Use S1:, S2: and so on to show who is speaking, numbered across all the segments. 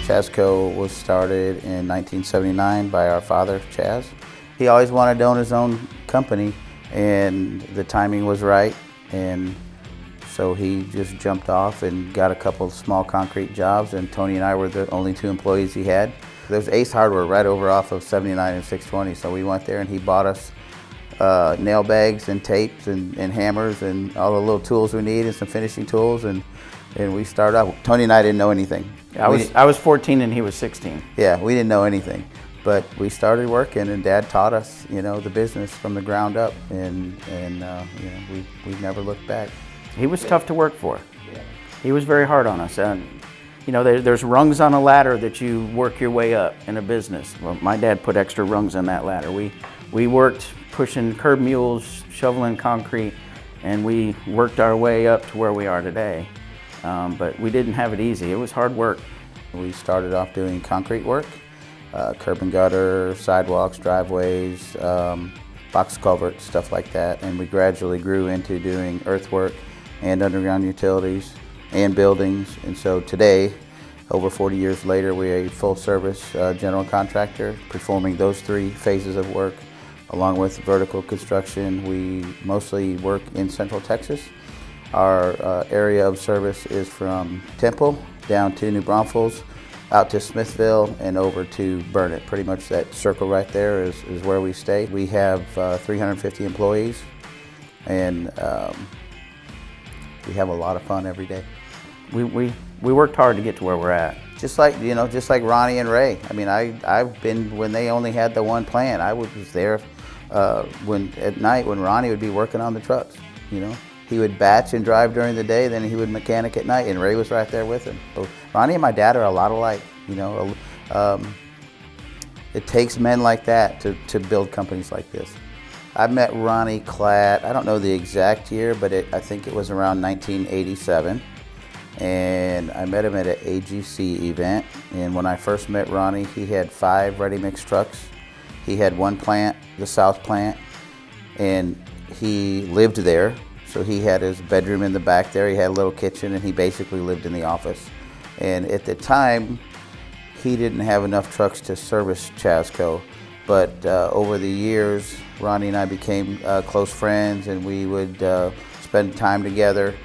S1: CHASCO was started in 1979 by our father, Chaz. He always wanted to own his own company, and the timing was right, and so he just jumped off and got a couple of small concrete jobs, and Tony and I were the only two employees he had. There's Ace Hardware right over off of 79 and 620, so we went there and he bought us nail bags and tapes and hammers and all the little tools we need and some finishing tools, and we started out. Tony and I didn't know anything.
S2: I was 14 and he was 16.
S1: Yeah, we didn't know anything, but we started working, and Dad taught us, the business from the ground up, and we never looked back.
S2: He was tough to work for. Yeah. He was very hard on us, and there's rungs on a ladder that you work your way up in a business. Well, my dad put extra rungs on that ladder. We worked pushing curb mules, shoveling concrete, and we worked our way up to where we are today. But we didn't have it easy. It was hard work.
S1: We started off doing concrete work, curb and gutter, sidewalks, driveways, box culverts, stuff like that. And we gradually grew into doing earthwork and underground utilities and buildings. And so today, over 40 years later, we're a full-service general contractor performing those three phases of work, along with vertical construction. We mostly work in Central Texas. Our area of service is from Temple down to New Braunfels, out to Smithville, and over to Burnett. Pretty much that circle right there is where we stay. We have 350 employees, and we have a lot of fun every day.
S2: We worked hard to get to where we're at.
S1: Just like Ronnie and Ray. I mean, I've been when they only had the one plant. I was there at night when Ronnie would be working on the trucks. He would batch and drive during the day, then he would mechanic at night, and Ray was right there with him. So Ronnie and my dad are a lot alike. It takes men like that to build companies like this. I met Ronnie Klatt, I don't know the exact year, but I think it was around 1987. And I met him at an AGC event. And when I first met Ronnie, he had 5 ready-mix trucks. He had one plant, the South plant, and he lived there. So he had his bedroom in the back there, he had a little kitchen, and he basically lived in the office. And at the time, he didn't have enough trucks to service CHASCO, but over the years, Ronnie and I became close friends, and we would spend time together.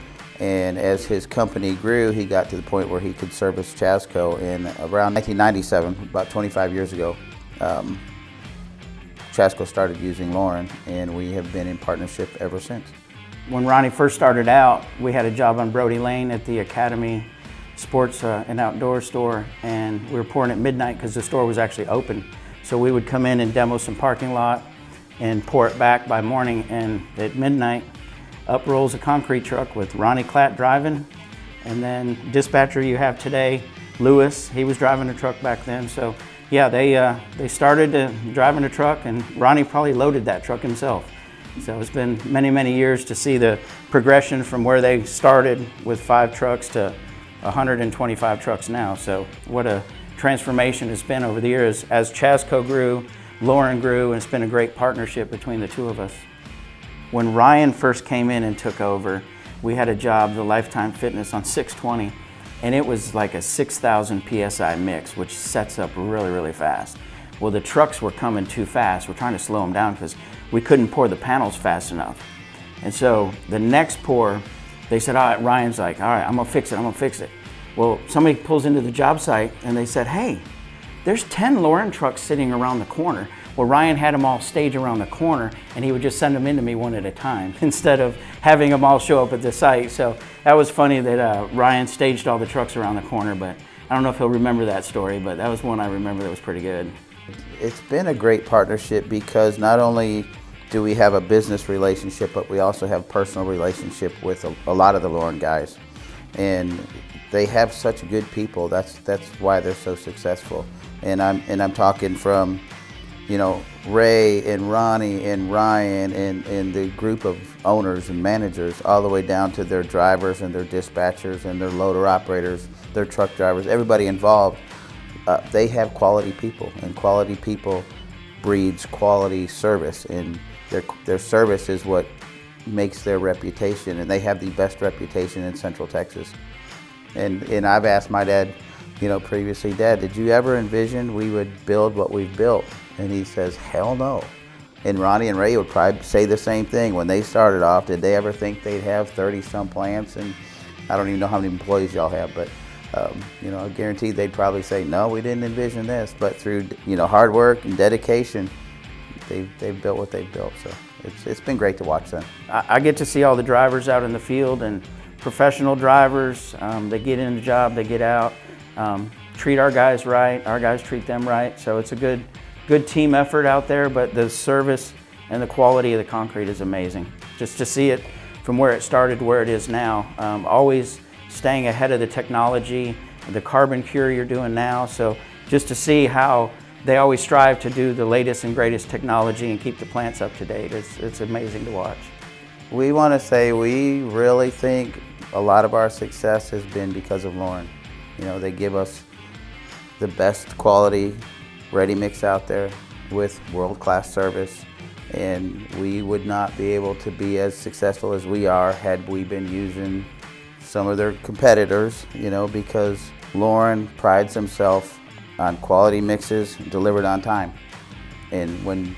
S1: And as his company grew, he got to the point where he could service CHASCO. And around 1997, about 25 years ago, CHASCO started using Lauren, and we have been in partnership ever since.
S2: When Ronnie first started out, we had a job on Brody Lane at the Academy Sports and Outdoor store, and we were pouring at midnight because the store was actually open. So we would come in and demo some parking lot and pour it back by morning, and at midnight, up rolls a concrete truck with Ronnie Klatt driving, and then dispatcher you have today, Lewis, he was driving a truck back then. So yeah, they started driving a truck, and Ronnie probably loaded that truck himself. So it's been many, many years to see the progression from where they started with 5 trucks to 125 trucks now. So what a transformation it's been over the years. As CHASCO grew, Lauren grew, and it's been a great partnership between the two of us. When Ryan first came in and took over, we had a job, the Lifetime Fitness, on 620, and it was like a 6,000 PSI mix, which sets up really, really fast. Well, the trucks were coming too fast. We're trying to slow them down because we couldn't pour the panels fast enough. And so the next pour, they said, all right, Ryan's like, all right, I'm gonna fix it. Well, somebody pulls into the job site and they said, hey, there's 10 Lauren trucks sitting around the corner. Well, Ryan had them all stage around the corner, and he would just send them into me one at a time instead of having them all show up at the site. So that was funny that Ryan staged all the trucks around the corner, but I don't know if he'll remember that story, but that was one I remember that was pretty good.
S1: It's been a great partnership because not only do we have a business relationship, but we also have personal relationship with a lot of the Lauren guys. And they have such good people. That's why they're so successful. And I'm talking from, Ray and Ronnie and Ryan and the group of owners and managers, all the way down to their drivers and their dispatchers and their loader operators, their truck drivers, everybody involved. They have quality people, and quality people breeds quality service, and their service is what makes their reputation, and they have the best reputation in Central Texas. And I've asked my dad previously, Dad, did you ever envision we would build what we've built? And he says, hell no. And Ronnie and Ray would probably say the same thing. When they started off, did they ever think they'd have 30-some plants? And I don't even know how many employees y'all have, but I guarantee they'd probably say, no, we didn't envision this. But through hard work and dedication, they've built what they've built. So it's been great to watch them.
S2: I get to see all the drivers out in the field, and professional drivers. They get in the job, they get out, treat our guys right, our guys treat them right. So it's a good team effort out there, but the service and the quality of the concrete is amazing. Just to see it from where it started to where it is now, always staying ahead of the technology, the carbon cure you're doing now. So just to see how they always strive to do the latest and greatest technology and keep the plants up to date, it's amazing to watch.
S1: We want to say we really think a lot of our success has been because of Lauren. They give us the best quality ready mix out there with world-class service, and we would not be able to be as successful as we are had we been using some of their competitors, because Lauren prides himself on quality mixes delivered on time. And when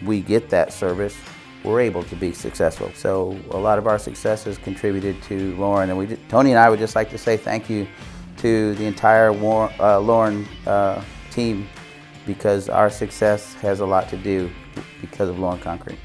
S1: we get that service, we're able to be successful. So a lot of our success is contributed to Lauren, and Tony and I would just like to say thank you to the entire Lauren team, because our success has a lot to do because of Lauren Concrete.